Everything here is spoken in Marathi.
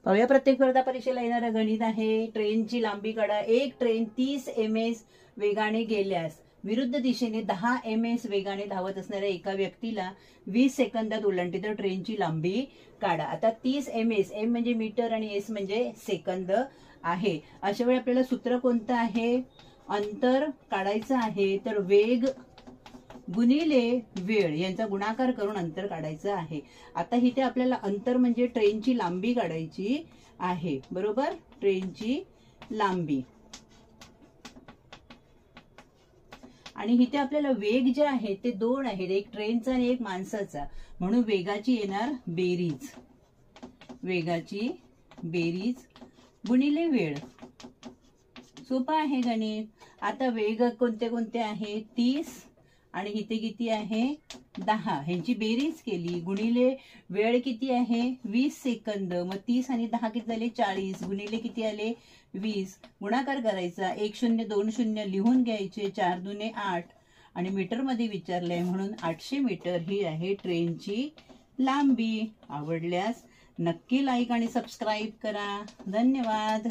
पाहूया प्रत्येक स्पर्धा परीक्षेला येणारं गणित आहे. ट्रेनची लांबी काढा. एक ट्रेन 30 ms वेगाने गेल्यास विरुद्ध दिशेने 10 ms वेगाने धावत असणाऱ्या एका व्यक्तीला 20 सेकंदात ओलांडते तर ट्रेनची लांबी काढा. आता 30 ms, m म्हणजे मीटर आणि s म्हणजे सेकंद आहे. अशा वेळी आपल्याला सूत्र कोणतं आहे? अंतर काढायचं आहे तर वेग गुणिले वेळ यांचा गुणाकार करून अंतर काढायचं आहे. आता इथे आपल्याला अंतर म्हणजे ट्रेनची लांबी काढायची आहे. बरोबर, ट्रेनची लांबी. आणि इथे आपल्याला वेग जे आहे ते दोन आहेत, एक ट्रेनचा आणि एक माणसाचा, म्हणून वेगाची येणार बेरीज. वेगाची बेरीज गुणिले वेळ. सोपं आहे गणित. आता वेग कोणते कोणते आहे? 30 आणि इथे किती आहे? 10. ह्यांची बेरीज केली गुणिले वेळ किती आहे? 20 सेकंद. मग 30 आणि 10 किती झाले? 40 गुणिले किती आले? 20. गुणाकार करायचा. 1 0 2 0 लिहून घ्यायचे. 4 दुने 8 आणि मीटर मध्ये विचारलंय म्हणून 800 मीटर ही आहे ट्रेनची लांबी. आवडल्यास नक्की लाईक आणि सबस्क्राईब करा. धन्यवाद.